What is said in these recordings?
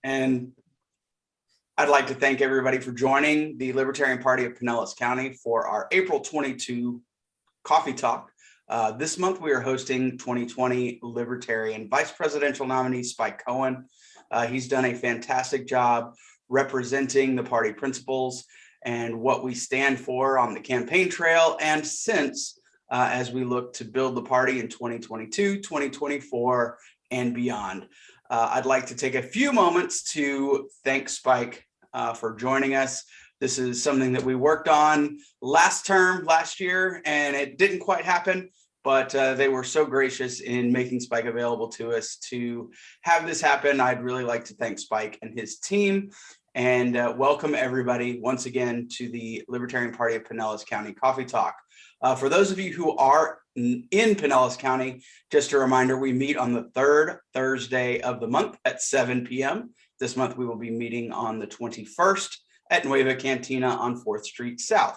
And I'd like to thank everybody for joining the Libertarian Party of Pinellas County for our April 22 coffee talk. This month, we are hosting 2020 Libertarian Vice Presidential nominee Spike Cohen. He's done a fantastic job representing the party principles and what we stand for on the campaign trail and since as we look to build the party in 2022, 2024, and beyond. I'd like to take a few moments to thank Spike for joining us. This is something that we worked on last year, and it didn't quite happen, but they were so gracious in making Spike available to us to have this happen. I'd really like to thank Spike and his team and welcome everybody once again to the Libertarian Party of Pinellas County Coffee Talk. For those of you who are in Pinellas County, just a reminder, we meet on the third Thursday of the month at 7 p.m. This month, we will be meeting on the 21st at Nueva Cantina on 4th Street South.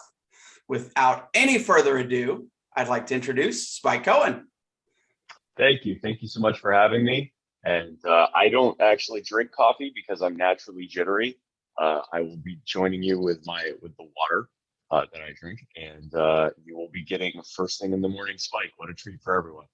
Without any further ado, I'd like to introduce Spike Cohen. Thank you. Thank you so much for having me. And I don't actually drink coffee because I'm naturally jittery. I will be joining you with the water that I drink, and you will be getting a first thing in the morning Spike. What a treat for everyone.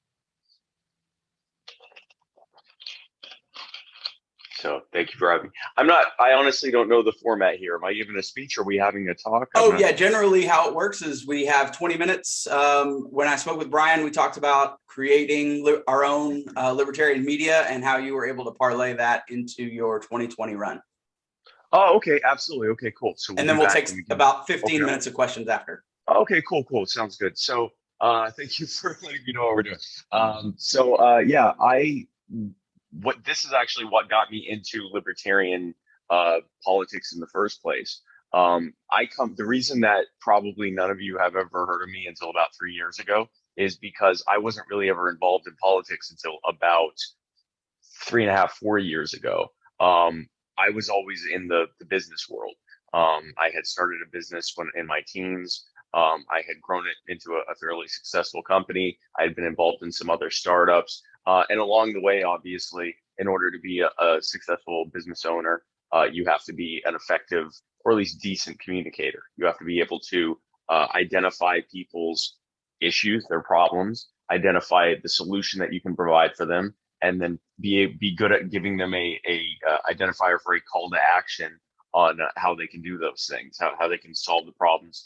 So thank you for having me. I honestly don't know the format here. Am I giving a speech? Are we having a talk? Yeah, generally how it works is we have 20 minutes. When I spoke with Brian, we talked about creating our own libertarian media and how you were able to parlay that into your 2020 run. Oh, okay, absolutely. Okay, cool. So and then we'll take about 15 minutes of questions after. Okay, cool. Sounds good. So thank you for letting me know what we're doing. This is actually what got me into libertarian politics in the first place. The reason that probably none of you have ever heard of me until about 3 years ago is because I wasn't really ever involved in politics until about 3.5, 4 years ago. I was always in the business world. I had started a business when in my teens. I had grown it into a fairly successful company. I had been involved in some other startups. And along the way, obviously, in order to be a successful business owner, you have to be an effective or at least decent communicator. You have to be able to identify people's issues, their problems, identify the solution that you can provide for them, and then be good at giving them a identifier for a call to action on how they can do those things, how they can solve the problems,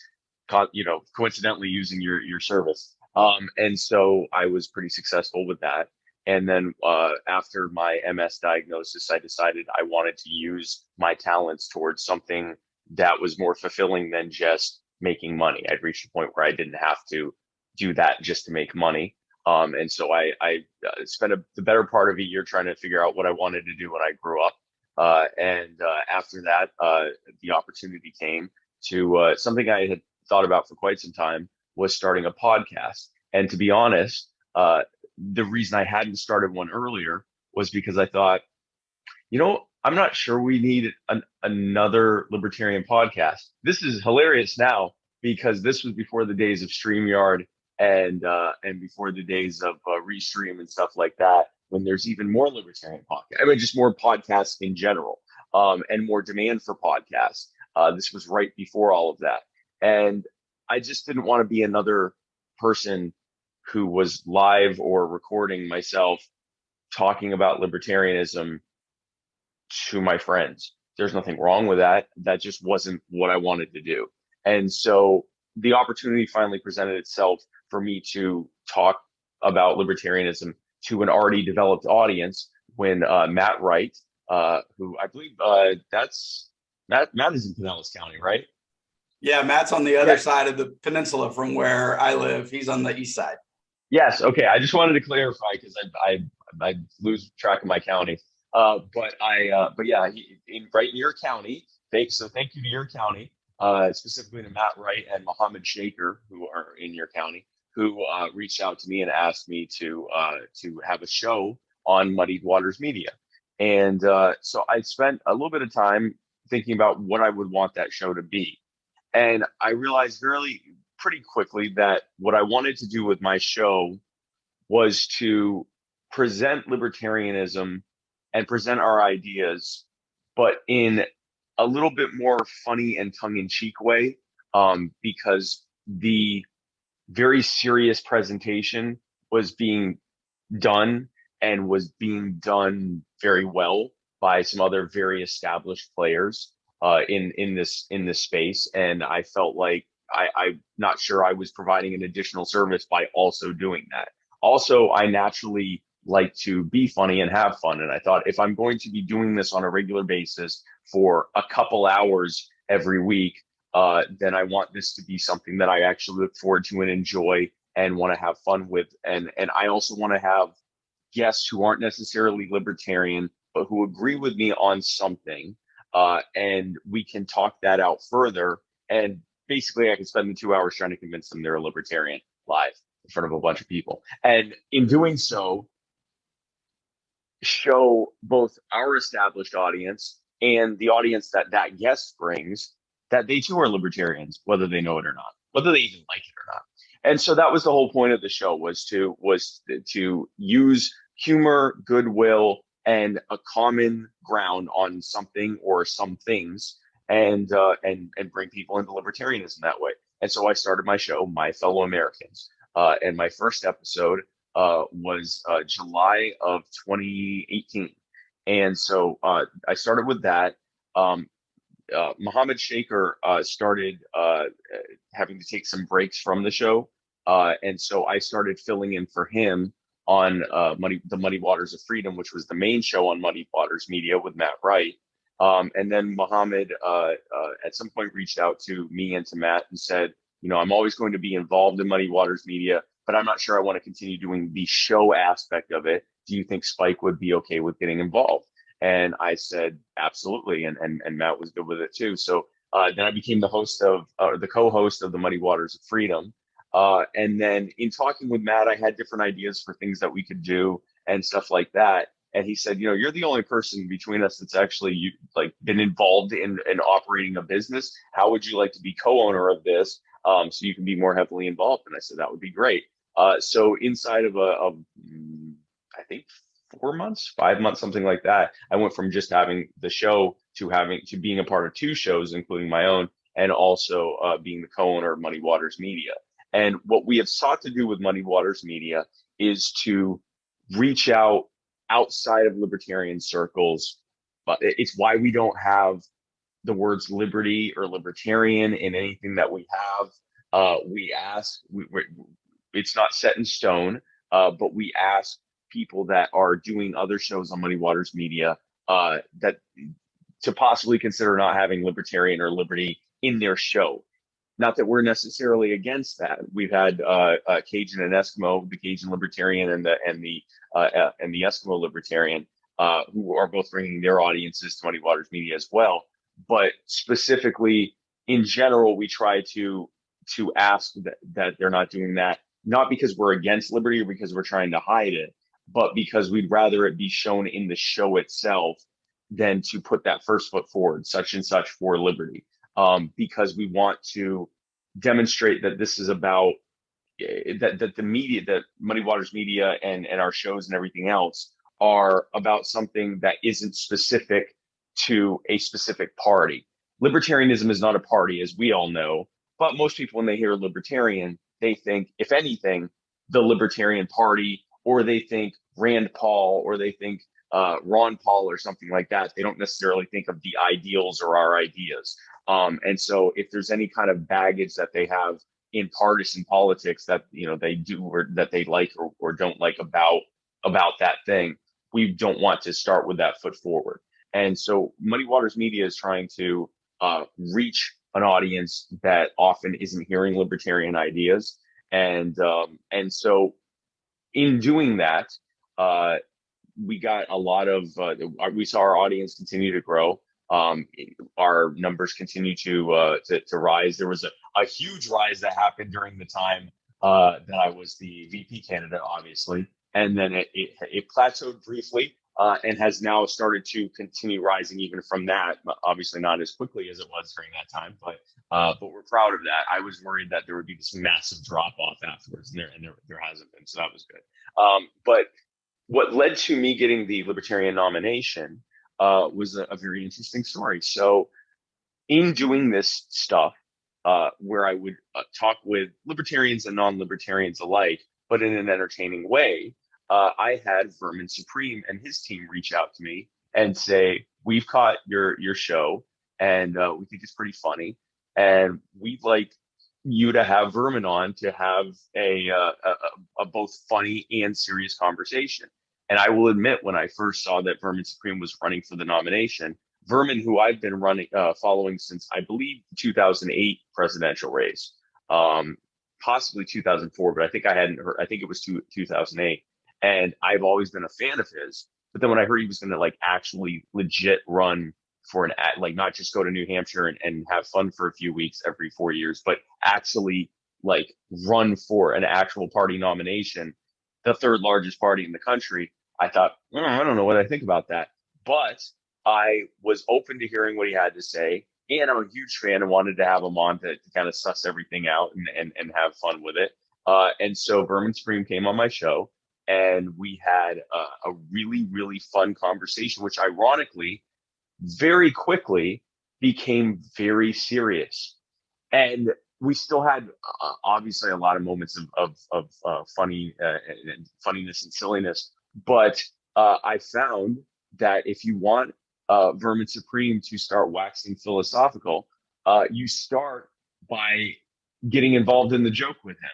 coincidentally using your service. And so I was pretty successful with that. And then after my MS diagnosis, I decided I wanted to use my talents towards something that was more fulfilling than just making money. I'd reached a point where I didn't have to do that just to make money. And so I spent the better part of a year trying to figure out what I wanted to do when I grew up. And after that, the opportunity came to something I had thought about for quite some time was starting a podcast. And to be honest, the reason I hadn't started one earlier was because I thought, I'm not sure we need another libertarian podcast. This is hilarious now because this was before the days of StreamYard and before the days of Restream and stuff like that, when there's even more libertarian podcasts. I mean, just more podcasts in general, and more demand for podcasts. This was right before all of that. And I just didn't want to be another person who was live or recording myself talking about libertarianism to my friends. There's nothing wrong with that. That just wasn't what I wanted to do. And so the opportunity finally presented itself for me to talk about libertarianism to an already developed audience when Matt Wright, who I believe Matt is in Pinellas County, right? Yeah, Matt's on the other side of the peninsula from where I live. He's on the east side. Yes. Okay. I just wanted to clarify because I lose track of my county. But yeah, right in your county. Thank you to your county, specifically to Matt Wright and Muhammad Shaker, who are in your county, who reached out to me and asked me to have a show on Muddied Waters Media. And so I spent a little bit of time thinking about what I would want that show to be. And I realized pretty quickly that what I wanted to do with my show was to present libertarianism and present our ideas but in a little bit more funny and tongue-in-cheek way, because the very serious presentation was being done and was being done very well by some other very established players in this space, and I felt like I'm not sure I was providing an additional service by also doing that. Also, I naturally like to be funny and have fun, and I thought if I'm going to be doing this on a regular basis for a couple hours every week, then I want this to be something that I actually look forward to and enjoy and want to have fun with, and I also want to have guests who aren't necessarily libertarian, but who agree with me on something, and we can talk that out further. And basically, I can spend the 2 hours trying to convince them they're a libertarian live in front of a bunch of people. And in doing so, show both our established audience and the audience that that guest brings that they too are libertarians, whether they know it or not, whether they even like it or not. And so that was the whole point of the show, was to use humor, goodwill, and a common ground on something or some things, and bring people into libertarianism that way. And so I started my show, My Fellow Americans, and my first episode was July of 2018. And so I started with that. Mohammed Shaker started having to take some breaks from the show. And so I started filling in for him on the Muddy Waters of Freedom, which was the main show on Muddy Waters Media with Matt Wright. And then Mohammed at some point reached out to me and to Matt and said, I'm always going to be involved in Muddy Waters Media, but I'm not sure I want to continue doing the show aspect of it. Do you think Spike would be okay with getting involved? And I said, absolutely. And Matt was good with it too. So then I became the co-host of the Muddy Waters of Freedom. And then in talking with Matt, I had different ideas for things that we could do and stuff like that. And he said, you're the only person between us that's actually been involved in operating a business. How would you like to be co-owner of this, so you can be more heavily involved? And I said, that would be great. So inside of I think 4 months, 5 months, something like that, I went from just having the show to being a part of 2 shows, including my own, and also being the co-owner of Muddy Waters Media. And what we have sought to do with Muddy Waters Media is to reach out outside of libertarian circles. But it's why we don't have the words liberty or libertarian in anything that we have. It's not set in stone, but we ask people that are doing other shows on Muddy Waters Media that to possibly consider not having libertarian or liberty in their show. Not that we're necessarily against that. We've had Cajun and Eskimo, the Cajun Libertarian and the Eskimo Libertarian, who are both bringing their audiences to Muddy Waters Media as well. But specifically, in general, we try to ask that they're not doing that, not because we're against liberty or because we're trying to hide it, but because we'd rather it be shown in the show itself than to put that first foot forward, such and such for liberty. Because we want to demonstrate that this is about that the media, that Muddy Waters Media and our shows and everything else are about something that isn't specific to a specific party. Libertarianism is not a party, as we all know, but most people, when they hear libertarian, they think, if anything, the Libertarian Party, or they think Rand Paul, or they think Ron Paul or something like that. They don't necessarily think of the ideals or our ideas. And so if there's any kind of baggage that they have in partisan politics that they do or that they like or don't like about that thing, we don't want to start with that foot forward. And so Muddy Waters Media is trying to reach an audience that often isn't hearing libertarian ideas. And so in doing that, we got a lot of, we saw our audience continue to grow. Our numbers continue to rise. There was a huge rise that happened during the time that I was the VP candidate, obviously. And then it plateaued briefly and has now started to continue rising even from that. Obviously not as quickly as it was during that time, but we're proud of that. I was worried that there would be this massive drop off afterwards, and there hasn't been, so that was good. But what led to me getting the Libertarian nomination was a very interesting story. So in doing this stuff, where I would talk with libertarians and non-libertarians alike, but in an entertaining way, I had Vermin Supreme and his team reach out to me and say, "We've caught your show, and we think it's pretty funny, and we'd like you to have Vermin on to have a both funny and serious conversation." And I will admit, when I first saw that Vermin Supreme was running for the nomination, Vermin, who I've been following since I believe 2008 presidential race, possibly 2004, but I think I hadn't heard. I think it was 2008, and I've always been a fan of his. But then when I heard he was going to like actually legit run for an like not just go to New Hampshire and have fun for a few weeks every 4 years, but actually like run for an actual party nomination, the third largest party in the country, I thought, I don't know what I think about that, but I was open to hearing what he had to say, and I'm a huge fan and wanted to have him on to kind of suss everything out and have fun with it. And so Vermin Supreme came on my show, and we had a really, really fun conversation, which ironically, very quickly became very serious. And we still had obviously a lot of moments of funny and funniness and silliness, but I found that if you want Vermin Supreme to start waxing philosophical, you start by getting involved in the joke with him.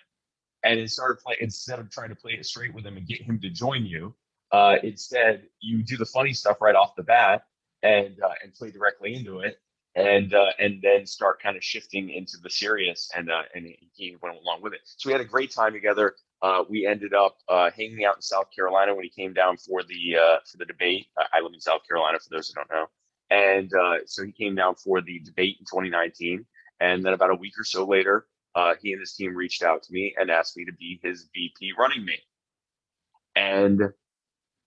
And instead of trying to play it straight with him and get him to join you, instead you do the funny stuff right off the bat and play directly into it, and then start kind of shifting into the serious, and he went along with it. So we had a great time together. We ended up hanging out in South Carolina when he came down for the debate. I live in South Carolina, for those who don't know, and so he came down for the debate in 2019, and then about a week or so later, he and his team reached out to me and asked me to be his VP running mate. And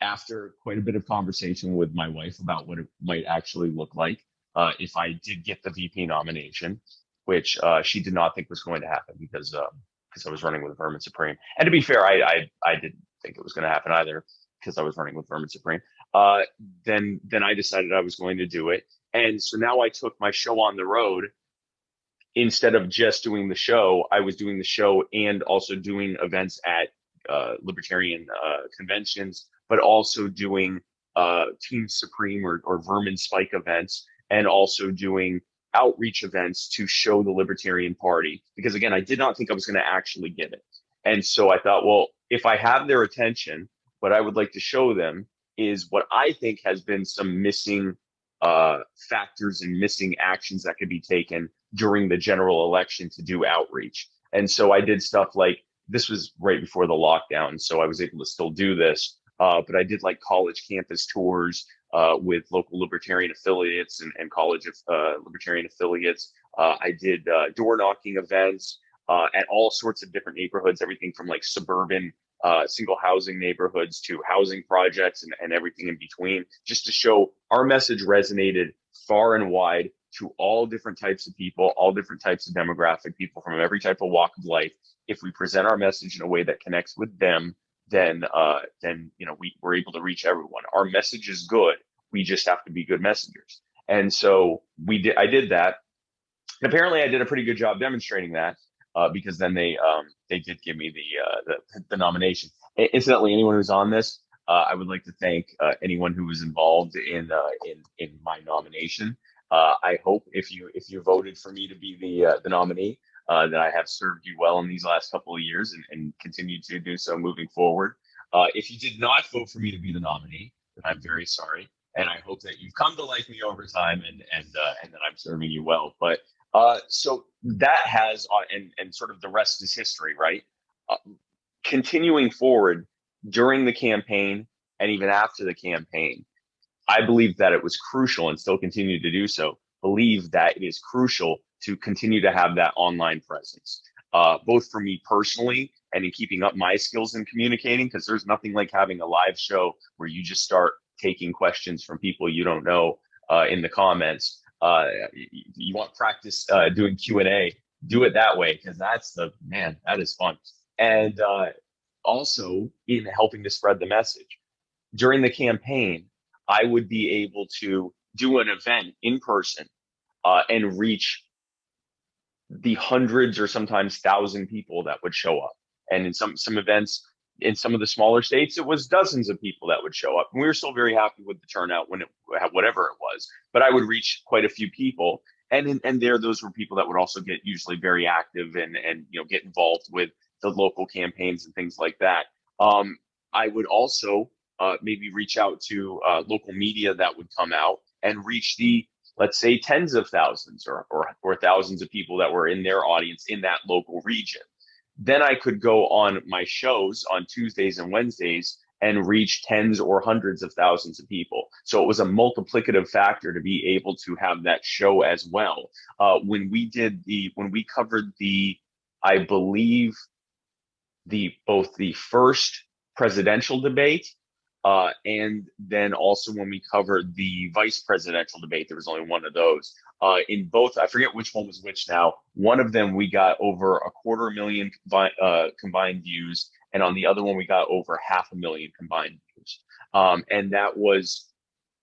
after quite a bit of conversation with my wife about what it might actually look like if I did get the VP nomination, which she did not think was going to happen because I was running with Vermin Supreme. And to be fair, I didn't think it was going to happen either because I was running with Vermin Supreme. Then I decided I was going to do it. And so now I took my show on the road. Instead of just doing the show, I was doing the show and also doing events at libertarian conventions, but also doing Team Supreme or Vermin Spike events, and also doing outreach events to show the Libertarian Party. Because again, I did not think I was going to actually get it. And so I thought, well, if I have their attention, what I would like to show them is what I think has been some missing factors and missing actions that could be taken during the general election to do outreach. And so I did stuff like, this was right before the lockdown, so I was able to still do this, but I did like college campus tours with local libertarian affiliates and college libertarian affiliates. I did door knocking events at all sorts of different neighborhoods, everything from like suburban single housing neighborhoods to housing projects and everything in between, just to show our message resonated far and wide to all different types of people, all different types of demographic, people from every type of walk of life. If we present our message in a way that connects with them, then we're able to reach everyone. Our message is good. We just have to be good messengers. And so I did that. And apparently I did a pretty good job demonstrating that, because then they did give me the nomination. Incidentally, anyone who's on this, I would like to thank anyone who was involved in my nomination. I hope if you voted for me to be the nominee, that I have served you well in these last couple of years and continue to do so moving forward. If you did not vote for me to be the nominee, then I'm very sorry, and I hope that you've come to like me over time and that I'm serving you well. But so that has and sort of the rest is history, right? Continuing forward during the campaign and even after the campaign, I believe that it was crucial, and still continue to do so, believe that it is crucial to continue to have that online presence, both for me personally and in keeping up my skills in communicating, because there's nothing like having a live show where you just start taking questions from people you don't know in the comments. You want practice doing Q&A, do it that way, because that is fun. And also in helping to spread the message. During the campaign, I would be able to do an event in person and reach the hundreds or sometimes thousand people that would show up. And in some events, in some of the smaller states, it was dozens of people that would show up. And we were still very happy with the turnout when whatever it was. But I would reach quite a few people, and those were people that would also get usually very active and get involved with the local campaigns and things like that. I would also maybe reach out to local media that would come out and reach the, let's say, tens of thousands or thousands of people that were in their audience in that local region. Then I could go on my shows on Tuesdays and Wednesdays and reach tens or hundreds of thousands of people. So it was a multiplicative factor to be able to have that show as well. When we covered I believe both the first presidential debate and then also when we covered the vice presidential debate, there was only one of those. In both, I forget which one was which now. One of them, we got over 250,000 combined views. And on the other one, we got over 500,000 combined views. And that was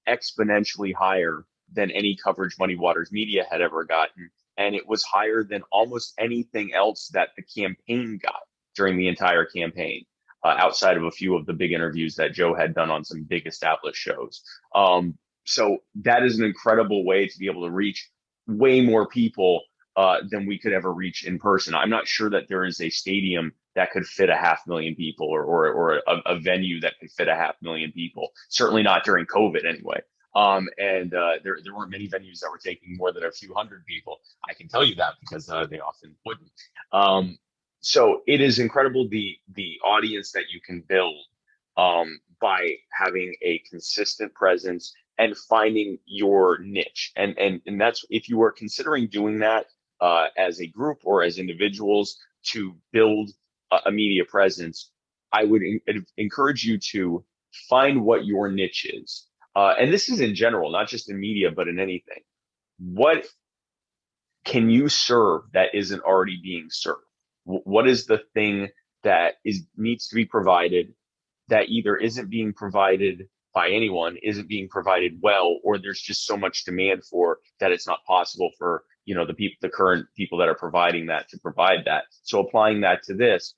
exponentially higher than any coverage Muddy Waters Media had ever gotten. And it was higher than almost anything else that the campaign got during the entire campaign. Outside of a few of the big interviews that Joe had done on some big established shows. So that is an incredible way to be able to reach way more people than we could ever reach in person. I'm not sure that there is a stadium that could fit 500,000 people or a venue that could fit 500,000 people. Certainly not during COVID anyway. There weren't many venues that were taking more than a few hundred people. I can tell you that because they often wouldn't. So it is incredible the audience that you can build by having a consistent presence and finding your niche. And that's, if you are considering doing that as a group or as individuals to build a media presence, I would encourage you to find what your niche is. And this is in general, not just in media, but in anything. What can you serve that isn't already being served? What is the thing that needs to be provided that either isn't being provided by anyone, isn't being provided well, or there's just so much demand for that it's not possible for the current people that are providing that to provide that. So applying that to this,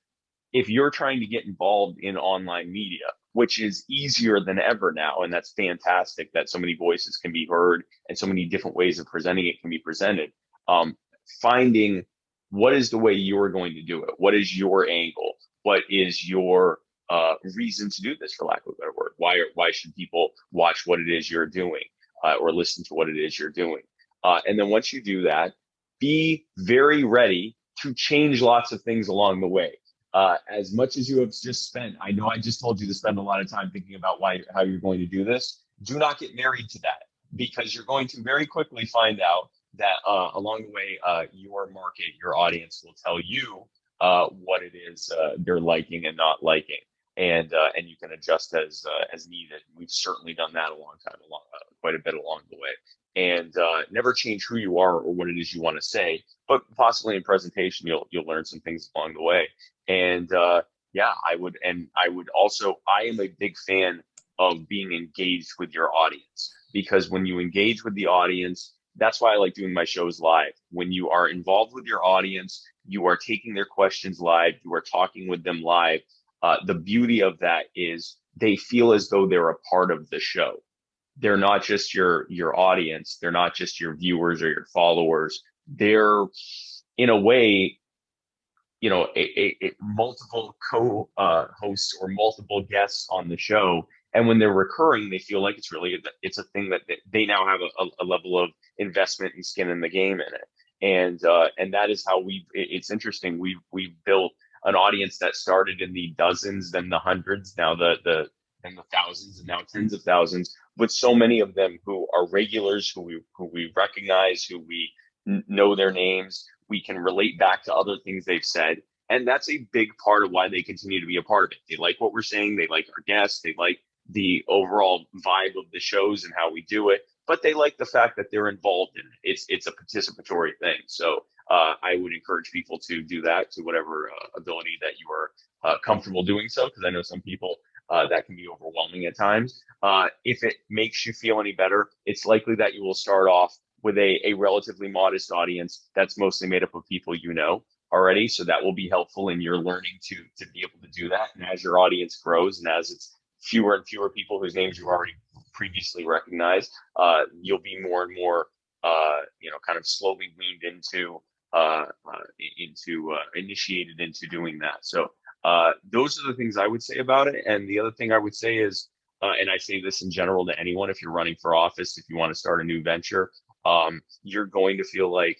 if you're trying to get involved in online media, which is easier than ever now, and that's fantastic that so many voices can be heard and so many different ways of presenting it can be presented, finding what is the way you're going to do it? What is your angle? What is your reason to do this, for lack of a better word? Why should people watch what it is you're doing or listen to what it is you're doing? And then once you do that, be very ready to change lots of things along the way. As much as you have just spent, I know I just told you to spend a lot of time thinking about how you're going to do this. Do not get married to that, because you're going to very quickly find out that along the way, your market, your audience will tell you what it is they're liking and not liking, and you can adjust as needed. We've certainly done that quite a bit along the way, and never change who you are or what it is you want to say, but possibly in presentation you'll learn some things along the way. And I am a big fan of being engaged with your audience, because when you engage with the audience, that's why I like doing my shows live. When you are involved with your audience, you are taking their questions live, you are talking with them live. The beauty of that is they feel as though they're a part of the show. They're not just your audience. They're not just your viewers or your followers. They're, in a way, a multiple co-hosts or multiple guests on the show. And when they're recurring, they feel like it's a thing that they now have a level of investment and skin in the game in it. And that is how it's interesting. We've built an audience that started in the dozens, then the hundreds, now the thousands, and now tens of thousands, with so many of them who are regulars, who we recognize, who we know their names. We can relate back to other things they've said. And that's a big part of why they continue to be a part of it. They like what we're saying. They like our guests. They like the overall vibe of the shows and how we do it, but they like the fact that they're involved in it. It's a participatory thing. So I would encourage people to do that to whatever ability that you are comfortable doing so, because I know some people that can be overwhelming at times. If it makes you feel any better, it's likely that you will start off with a relatively modest audience that's mostly made up of people you know already. So that will be helpful in your learning to be able to do that. And as your audience grows and as it's fewer and fewer people whose names you already previously recognized, you'll be more and more, kind of slowly weaned initiated into doing that. So those are the things I would say about it. And the other thing I would say is, and I say this in general to anyone, if you're running for office, if you want to start a new venture, you're going to feel like,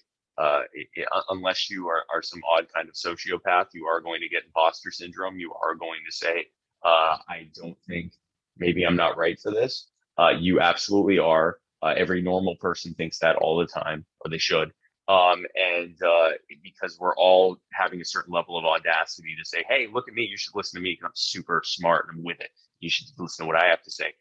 unless you are some odd kind of sociopath, you are going to get imposter syndrome. You are going to say, I don't think, maybe I'm not right for this. You absolutely are. Every normal person thinks that all the time, or they should. Because we're all having a certain level of audacity to say, hey, look at me, you should listen to me because I'm super smart and I'm with it. You should listen to what I have to say.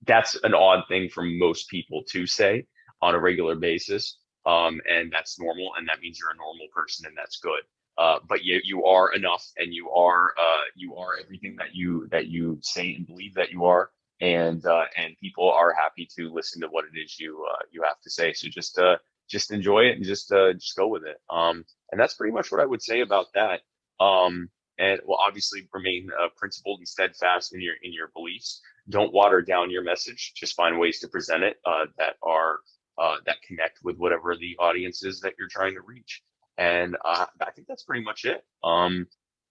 That's an odd thing for most people to say on a regular basis. And that's normal. And that means you're a normal person, and that's good. But you are enough, and you are everything that you say and believe that you are. And people are happy to listen to what it is you have to say. So just enjoy it and just go with it. And that's pretty much what I would say about that. And will obviously remain principled and steadfast in your beliefs. Don't water down your message. Just find ways to present it that connect with whatever the audience is that you're trying to reach. And I think that's pretty much it.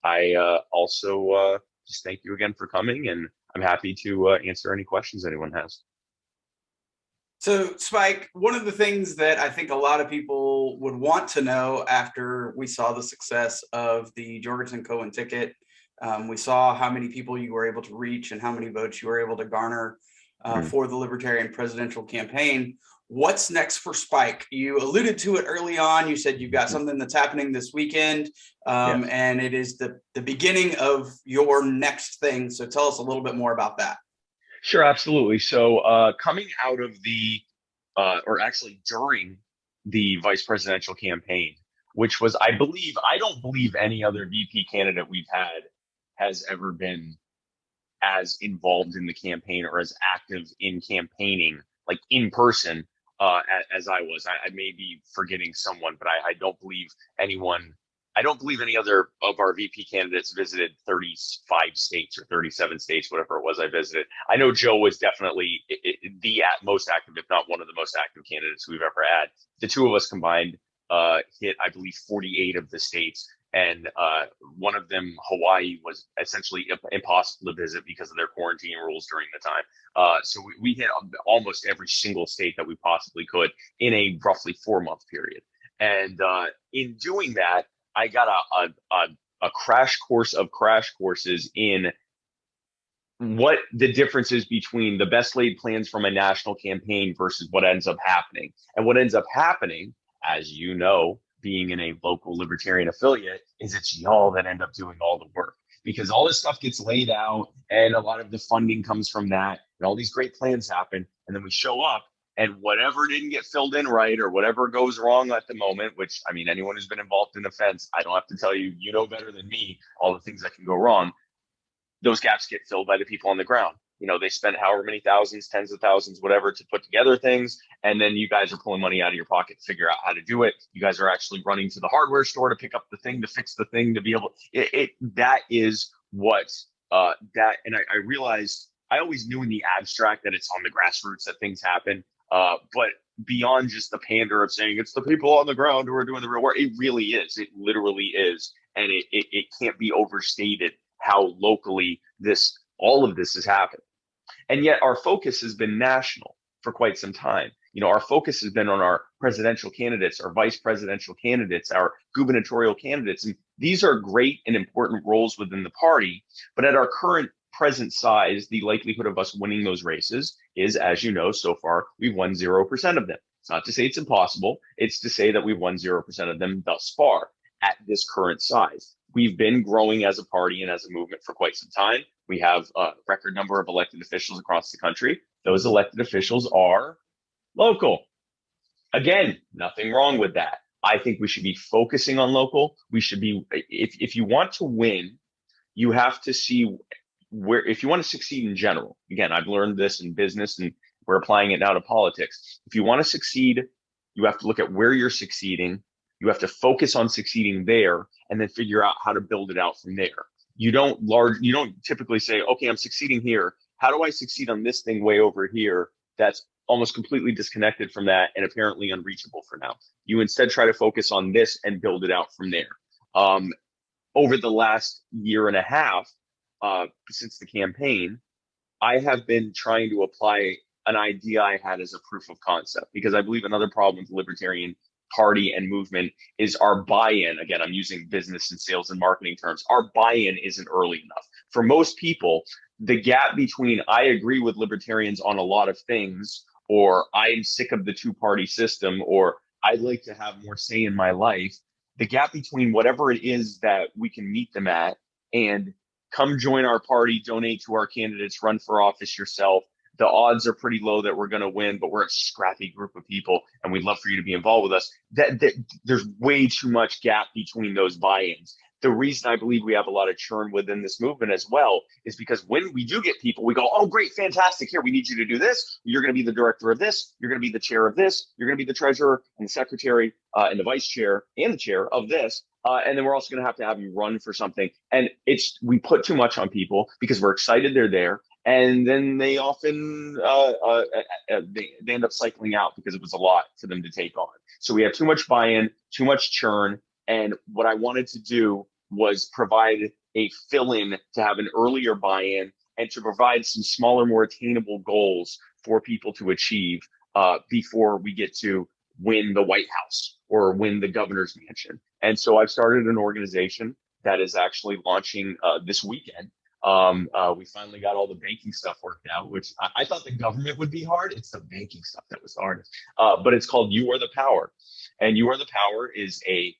I also just thank you again for coming, and I'm happy to answer any questions anyone has. So, Spike, one of the things that I think a lot of people would want to know after we saw the success of the Jorgensen Cohen ticket, we saw how many people you were able to reach and how many votes you were able to garner for the Libertarian presidential campaign. What's next for Spike? You alluded to it early on. You said you've got something that's happening this weekend, and it is the beginning of your next thing. So tell us a little bit more about that. Sure, absolutely. So coming out of or actually during the vice presidential campaign, which was, I don't believe any other VP candidate we've had has ever been as involved in the campaign or as active in campaigning, like in person, as I was. I may be forgetting someone, but I don't believe anyone. I don't believe any other of our VP candidates visited 35 states or 37 states, whatever it was I visited. I know Joe was definitely the most active, if not one of the most active candidates we've ever had. The two of us combined hit, I believe, 48 of the states. And one of them, Hawaii, was essentially impossible to visit because of their quarantine rules during the time. So we hit almost every single state that we possibly could in a roughly 4-month period. And in doing that, I got a crash course of crash courses in what the difference is between the best laid plans from a national campaign versus what ends up happening. And what ends up happening, as you know, being in a local Libertarian affiliate, is it's y'all that end up doing all the work, because all this stuff gets laid out and a lot of the funding comes from that, and all these great plans happen, and then we show up and whatever didn't get filled in right or whatever goes wrong at the moment, which, I mean, anyone who's been involved in a fence, I don't have to tell you, you know better than me all the things that can go wrong. Those gaps get filled by the people on the ground. You know, they spent however many thousands, tens of thousands, whatever, to put together things. And then you guys are pulling money out of your pocket to figure out how to do it. You guys are actually running to the hardware store to pick up the thing, to fix the thing, to be able, that is what, and I realized, I always knew in the abstract that it's on the grassroots that things happen. But beyond just the pander of saying it's the people on the ground who are doing the real work, it really is. It literally is. And it can't be overstated how locally all of this is happening. And yet our focus has been national for quite some time. You know, our focus has been on our presidential candidates, our vice presidential candidates, our gubernatorial candidates. And these are great and important roles within the party. But at our current present size, the likelihood of us winning those races is, as you know, so far, we've won 0% of them. It's not to say it's impossible. It's to say that we've won 0% of them thus far at this current size. We've been growing as a party and as a movement for quite some time. We have a record number of elected officials across the country. Those elected officials are local. Again, nothing wrong with that. I think we should be focusing on local. We should be, if you want to win, you have to see where if you want to succeed in general, again, I've learned this in business and we're applying it now to politics. If you want to succeed, you have to look at where you're succeeding. You have to focus on succeeding there and then figure out how to build it out from there. You don't typically say, okay, I'm succeeding here. How do I succeed on this thing way over here? That's almost completely disconnected from that and apparently unreachable for now. You instead try to focus on this and build it out from there. Over the last year and a half, since the campaign, I have been trying to apply an idea I had as a proof of concept, because I believe another problem with the Libertarian Party and movement is our buy-in. Again, I'm using business and sales and marketing terms. Our buy-in isn't early enough. For most people, the gap between I agree with libertarians on a lot of things, or I'm sick of the two-party system, or I'd like to have more say in my life, the gap between whatever it is that we can meet them at and come join our party, donate to our candidates, run for office yourself. The odds are pretty low that we're going to win, but we're a scrappy group of people and we'd love for you to be involved with us. There's way too much gap between those buy-ins. The reason I believe we have a lot of churn within this movement as well is because when we do get people, we go, oh, great, fantastic. Here, we need you to do this. You're going to be the director of this. You're going to be the chair of this. You're going to be the treasurer and the secretary and the vice chair and the chair of this. And then we're also going to have you run for something. And we put too much on people because we're excited they're there. And then they often they end up cycling out because it was a lot for them to take on. So we have too much buy-in, too much churn. And what I wanted to do was provide a fill-in to have an earlier buy-in and to provide some smaller, more attainable goals for people to achieve before we get to win the White House or win the governor's mansion. And so I've started an organization that is actually launching this weekend. We finally got all the banking stuff worked out, which I thought the government would be hard. It's the banking stuff that was hard. But it's called You Are the Power. And You Are the Power is a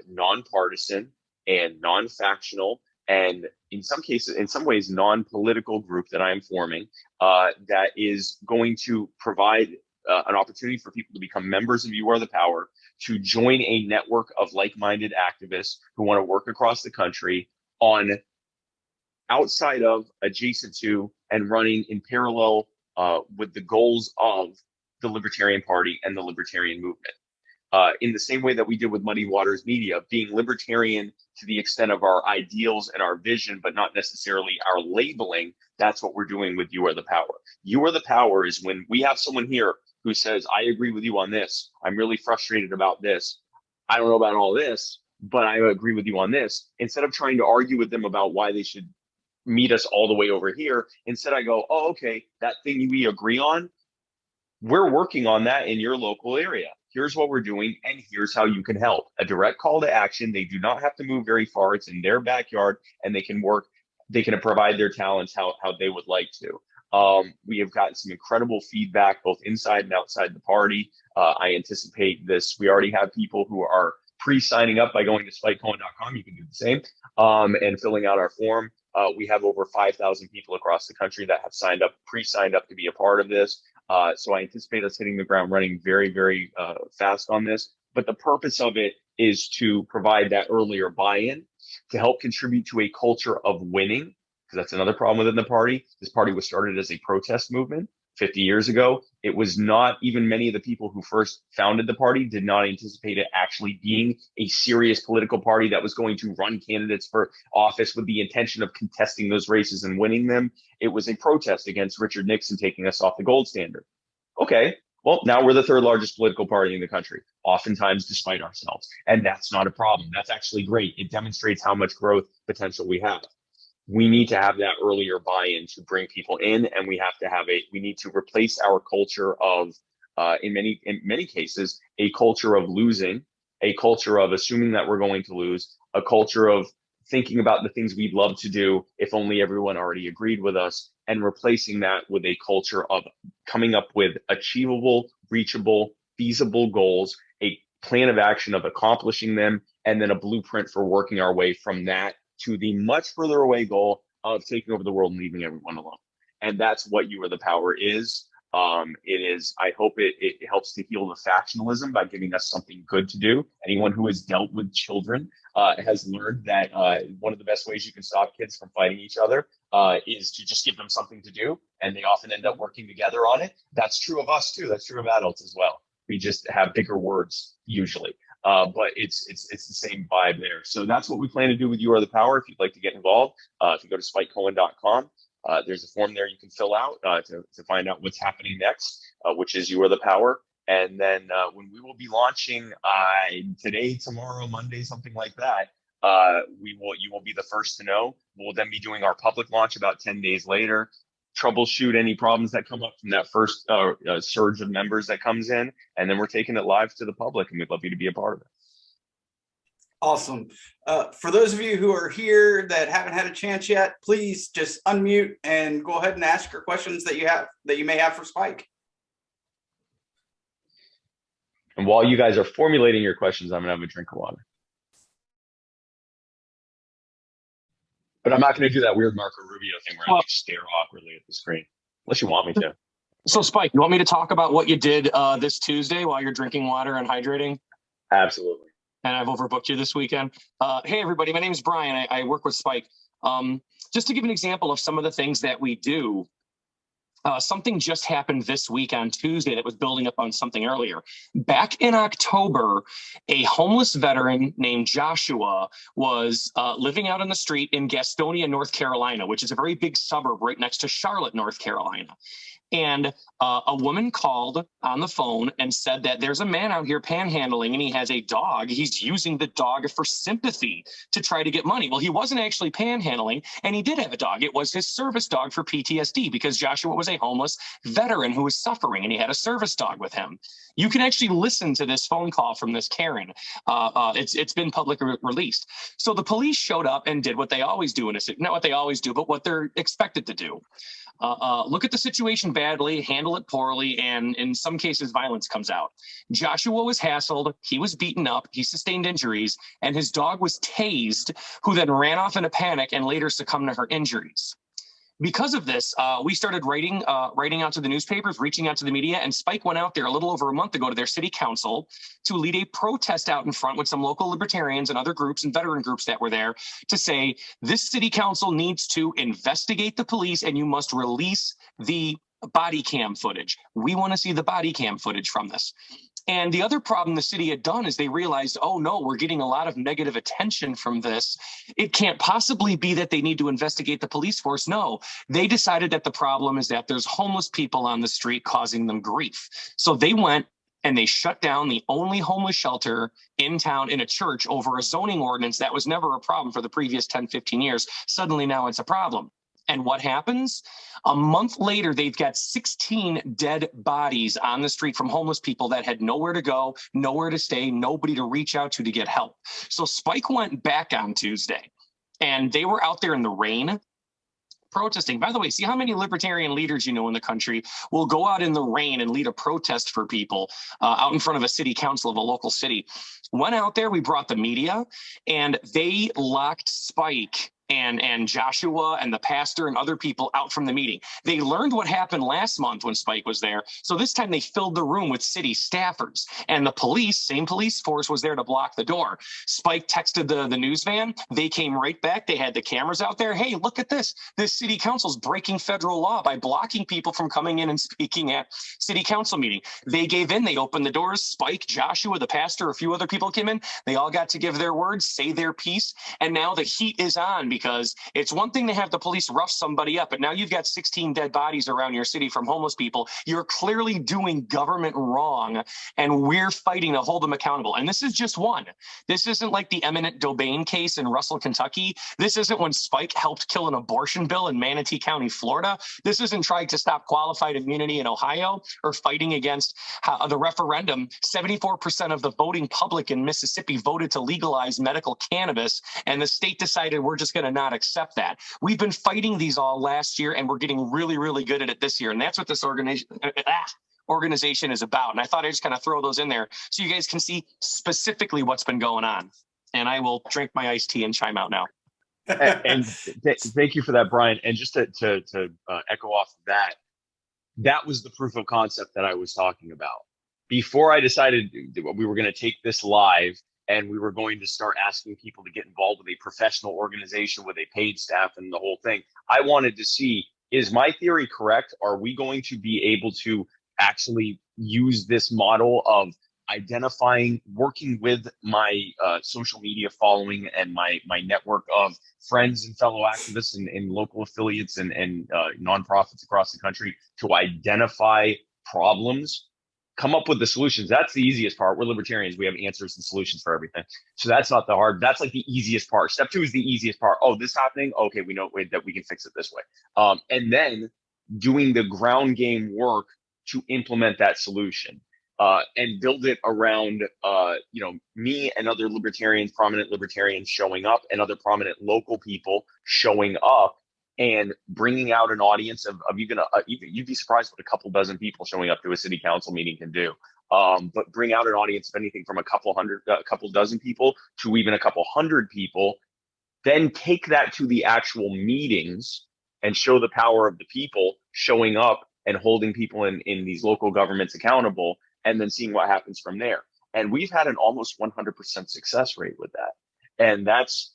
nonpartisan and non-factional and in some ways non-political group that I am forming that is going to provide an opportunity for people to become members of You Are the Power, to join a network of like-minded activists who want to work across the country on outside of, adjacent to, and running in parallel with the goals of the Libertarian Party and the Libertarian movement. In the same way that we did with Muddy Waters Media, being libertarian to the extent of our ideals and our vision, but not necessarily our labeling, that's what we're doing with You Are the Power. You Are the Power is when we have someone here who says, I agree with you on this. I'm really frustrated about this. I don't know about all this, but I agree with you on this. Instead of trying to argue with them about why they should meet us all the way over here, instead I go, oh, okay, that thing we agree on, we're working on that in your local area. Here's what we're doing, and here's how you can help. A direct call to action. They do not have to move very far. It's in their backyard, and they can work. They can provide their talents how they would like to. We have gotten some incredible feedback, both inside and outside the party. I anticipate this. We already have people who are pre-signing up by going to spikecohen.com. You can do the same and filling out our form. We have over 5,000 people across the country that have pre-signed up to be a part of this. So I anticipate us hitting the ground running very, very fast on this. But the purpose of it is to provide that earlier buy-in, to help contribute to a culture of winning, because that's another problem within the party. This party was started as a protest movement 50 years ago. It was not even many of the people who first founded the party did not anticipate it actually being a serious political party that was going to run candidates for office with the intention of contesting those races and winning them. It was a protest against Richard Nixon taking us off the gold standard. Okay, well, now we're the third largest political party in the country, oftentimes despite ourselves. And that's not a problem. That's actually great. It demonstrates how much growth potential we have. We need to have that earlier buy-in to bring people in, and we need to replace our culture of, in many cases, a culture of losing, a culture of assuming that we're going to lose, a culture of thinking about the things we'd love to do if only everyone already agreed with us, and replacing that with a culture of coming up with achievable, reachable, feasible goals, a plan of action of accomplishing them, and then a blueprint for working our way from that to the much further away goal of taking over the world and leaving everyone alone. And that's what You Are the Power is. I hope it helps to heal the factionalism by giving us something good to do. Anyone who has dealt with children has learned that one of the best ways you can stop kids from fighting each other is to just give them something to do, and they often end up working together on it. That's true of us too. That's true of adults as well. We just have bigger words usually, but it's the same vibe there. So that's what we plan to do with You Are the Power. If you'd like to get involved, if you go to spikecohen.com, there's a form there you can fill out to find out what's happening next, which is You Are the Power. And then when we will be launching today, tomorrow, Monday, something like that, you will be the first to know. We'll then be doing our public launch about 10 days later, troubleshoot any problems that come up from that first surge of members that comes in, and then we're taking it live to the public, and we'd love you to be a part of it. Awesome. For those of you who are here that haven't had a chance yet, please just unmute and go ahead and ask your questions that you may have for Spike. And while you guys are formulating your questions, I'm gonna have a drink of water. But I'm not going to do that weird Marco Rubio thing where I like stare awkwardly at the screen, unless you want me to. So, Spike, you want me to talk about what you did this Tuesday while you're drinking water and hydrating? Absolutely. And I've overbooked you this weekend. Hey, everybody, my name is Brian. I work with Spike. Just to give an example of some of the things that we do, something just happened this week on Tuesday that was building up on something earlier. Back in October, a homeless veteran named Joshua was living out on the street in Gastonia, North Carolina, which is a very big suburb right next to Charlotte, North Carolina. And a woman called on the phone and said that there's a man out here panhandling and he has a dog. He's using the dog for sympathy to try to get money. Well, he wasn't actually panhandling, and he did have a dog. It was his service dog for PTSD because Joshua was a homeless veteran who was suffering, and he had a service dog with him. You can actually listen to this phone call from this Karen. It's been public released. So the police showed up and did what they always do, not what they always do, but what they're expected to do. Look at the situation badly, handle it poorly, and in some cases, violence comes out. Joshua was hassled, he was beaten up, he sustained injuries, and his dog was tased, who then ran off in a panic and later succumbed to her injuries. Because of this, we started writing out to the newspapers, reaching out to the media, and Spike went out there a little over a month ago to their city council to lead a protest out in front with some local libertarians and other groups and veteran groups that were there to say, this city council needs to investigate the police and you must release the body cam footage. We want to see the body cam footage from this. And the other problem the city had done is they realized, oh no, we're getting a lot of negative attention from this. It can't possibly be that they need to investigate the police force. No, they decided that the problem is that there's homeless people on the street causing them grief. So they went and they shut down the only homeless shelter in town in a church over a zoning ordinance that was never a problem for the previous 10, 15 years. Suddenly now it's a problem. And what happens? A month later, they've got 16 dead bodies on the street from homeless people that had nowhere to go, nowhere to stay, nobody to reach out to get help. So Spike went back on Tuesday, and they were out there in the rain protesting. By the way, see how many libertarian leaders you know in the country will go out in the rain and lead a protest for people out in front of a city council of a local city. Went out there, we brought the media, and they locked Spike and Joshua and the pastor and other people out from the meeting. They learned what happened last month when Spike was there. So this time they filled the room with city staffers, and the police, same police force, was there to block the door. Spike texted the news van. They came right back. They had the cameras out there. Hey, look at this. This city council's breaking federal law by blocking people from coming in and speaking at city council meeting. They gave in. They opened the doors. Spike, Joshua, the pastor, a few other people came in. They all got to give their words, say their piece. And now the heat is on, because it's one thing to have the police rough somebody up, but now you've got 16 dead bodies around your city from homeless people. You're clearly doing government wrong, and we're fighting to hold them accountable. And this is just one. This isn't like the eminent domain case in Russell, Kentucky. This isn't when Spike helped kill an abortion bill in Manatee County, Florida. This isn't trying to stop qualified immunity in Ohio or fighting against the referendum. 74% of the voting public in Mississippi voted to legalize medical cannabis, and the state decided we're just going to not accept that. We've been fighting these all last year, and we're getting really, really good at it this year. And that's what this organization is about. And I thought I'd just kind of throw those in there so you guys can see specifically what's been going on. And I will drink my iced tea and chime out now. And thank you for that, Brian. And just to echo off of that, that was the proof of concept that I was talking about. Before I decided we were going to take this live and we were going to start asking people to get involved with a professional organization with a paid staff and the whole thing. I wanted to see, is my theory correct? Are we going to be able to actually use this model of identifying, working with my social media following and my network of friends and fellow activists and local affiliates and nonprofits across the country to identify problems, come up with the solutions? That's the easiest part. We're libertarians. We have answers and solutions for everything. So that's not the hard, that's like the easiest part. Step two is the easiest part. Oh, this happening? Okay, we know that we can fix it this way. And then doing the ground game work to implement that solution. And build it around, me and other libertarians, prominent libertarians showing up, and other prominent local people showing up, and bringing out an audience of even you'd be surprised what a couple dozen people showing up to a city council meeting can do. But bring out an audience of anything from a couple dozen people to even a couple hundred people. Then take that to the actual meetings and show the power of the people showing up and holding people in these local governments accountable, and then seeing what happens from there. And we've had an almost 100% success rate with that. And that's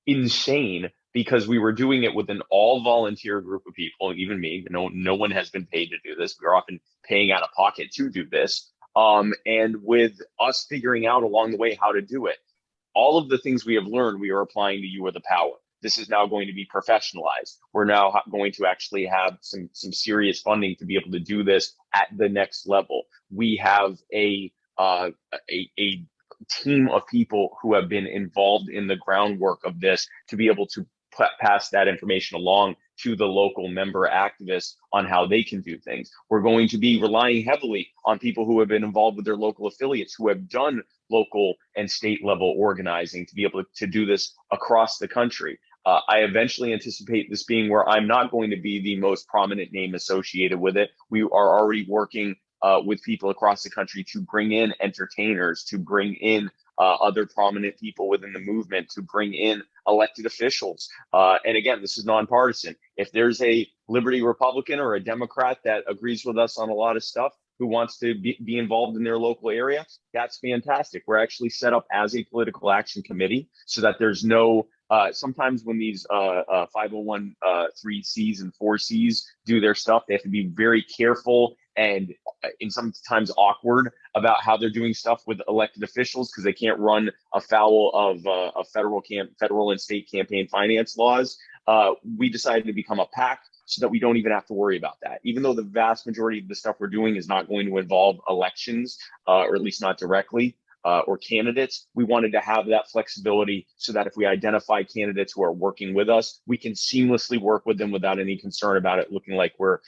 insane, because we were doing it with an all volunteer group of people, even me. No one has been paid to do this. We're often paying out of pocket to do this. And with us figuring out along the way how to do it, all of the things we have learned, we are applying to You Are the Power. This is now going to be professionalized. We're now going to actually have some serious funding to be able to do this at the next level. We have a team of people who have been involved in the groundwork of this to be able to pass that information along to the local member activists on how they can do things. We're going to be relying heavily on people who have been involved with their local affiliates, who have done local and state level organizing, to be able to do this across the country. I eventually anticipate this being where I'm not going to be the most prominent name associated with it. We are already working with people across the country to bring in entertainers, to bring in other prominent people within the movement, to bring in elected officials. And again, this is nonpartisan. If there's a Liberty Republican or a Democrat that agrees with us on a lot of stuff, who wants to be involved in their local area, that's fantastic. We're actually set up as a political action committee so that there's no, sometimes when these 501(c)(3)s and 4Cs do their stuff, they have to be very careful and sometimes awkward about how they're doing stuff with elected officials, because they can't run afoul of federal and state campaign finance laws. We decided to become a PAC so that we don't even have to worry about that. Even though the vast majority of the stuff we're doing is not going to involve elections, or at least not directly, or candidates, we wanted to have that flexibility so that if we identify candidates who are working with us, we can seamlessly work with them without any concern about it looking like we're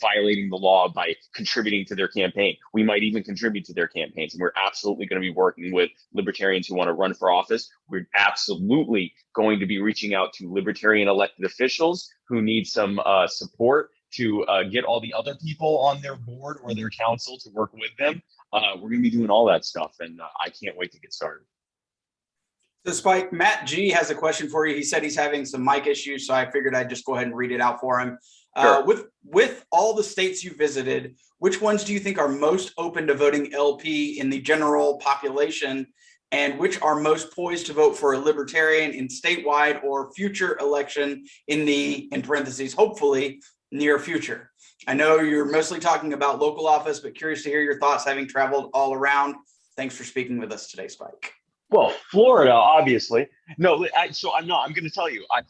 violating the law by contributing to their campaign. We might even contribute to their campaigns, and we're absolutely going to be working with libertarians who want to run for office. We're absolutely going to be reaching out to libertarian elected officials who need some support to get all the other people on their board or their council to work with them. We're going to be doing all that stuff, and I can't wait to get started. So Spike, Matt G has a question for you. He said he's having some mic issues, so I figured I'd just go ahead and read it out for him. Sure. With all the states you visited, which ones do you think are most open to voting LP in the general population, and which are most poised to vote for a libertarian in statewide or future election in the, in parentheses, hopefully near future? I know you're mostly talking about local office, but curious to hear your thoughts having traveled all around. Thanks for speaking with us today, Spike. Well, Florida, obviously. No, I'm going to tell you, I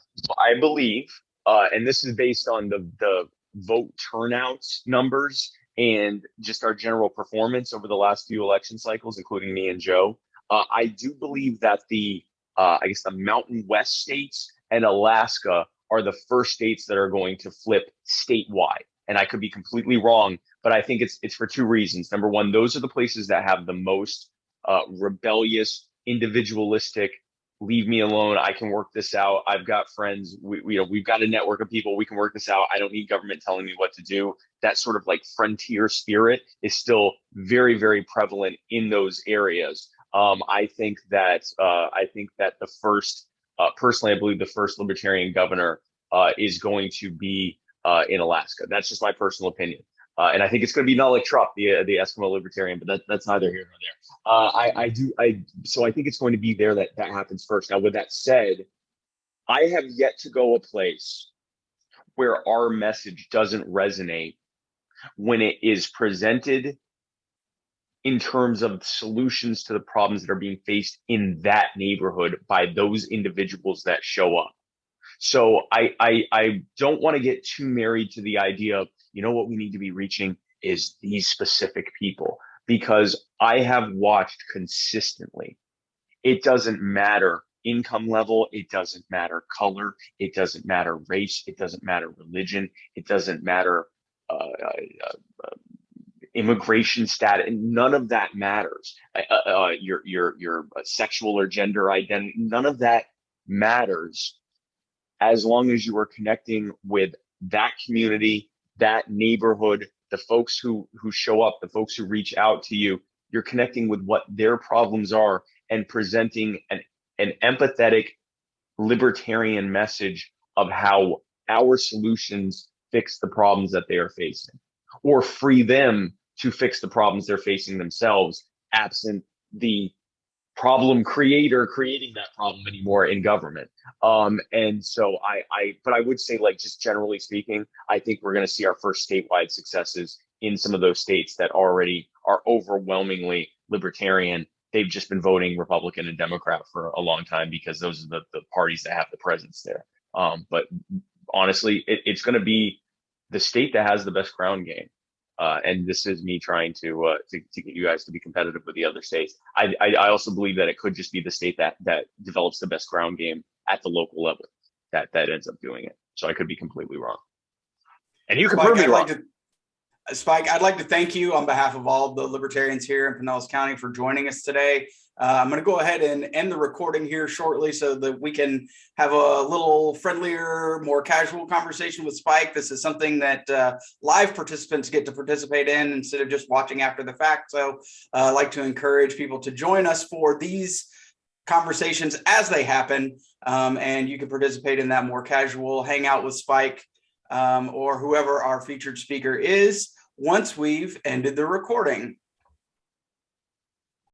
believe, and this is based on the vote turnout numbers and just our general performance over the last few election cycles, including me and Joe. I do believe that the Mountain West states and Alaska are the first states that are going to flip statewide. And I could be completely wrong, but I think it's for two reasons. Number one, those are the places that have the most rebellious, individualistic, leave me alone, I can work this out. I've got friends, we've got a network of people, we can work this out. I don't need government telling me what to do. That sort of like frontier spirit is still very, very prevalent in those areas. I think that the first, personally, I believe the first libertarian governor is going to be in Alaska. That's just my personal opinion. And I think it's going to be not like Trump, the Eskimo libertarian, but that's neither here nor there. So I think it's going to be there that happens first. Now, with that said, I have yet to go a place where our message doesn't resonate when it is presented in terms of solutions to the problems that are being faced in that neighborhood by those individuals that show up. So I don't want to get too married to the idea of, what we need to be reaching is these specific people, because I have watched consistently. It doesn't matter income level. It doesn't matter color. It doesn't matter race. It doesn't matter religion. It doesn't matter immigration status. None of that matters. Your sexual or gender identity. None of that matters as long as you are connecting with that community, that neighborhood, the folks who show up, the folks who reach out to you. You're connecting with what their problems are and presenting an empathetic libertarian message of how our solutions fix the problems that they are facing, or free them to fix the problems they're facing themselves, absent the problem creator creating that problem anymore in government. And so but I would say, like, just generally speaking, I think we're going to see our first statewide successes in some of those states that already are overwhelmingly libertarian. They've just been voting Republican and Democrat for a long time because those are the parties that have the presence there. But honestly, it's going to be the state that has the best ground game. And this is me trying to get you guys to be competitive with the other states. I also believe that it could just be the state that develops the best ground game at the local level that ends up doing it. So I could be completely wrong. And you can prove me wrong. Spike, I'd like to thank you on behalf of all the libertarians here in Pinellas County for joining us today. I'm going to go ahead and end the recording here shortly so that we can have a little friendlier, more casual conversation with Spike. This is something that live participants get to participate in instead of just watching after the fact. So I'd like to encourage people to join us for these conversations as they happen. And you can participate in that more casual hangout with Spike or whoever our featured speaker is once we've ended the recording.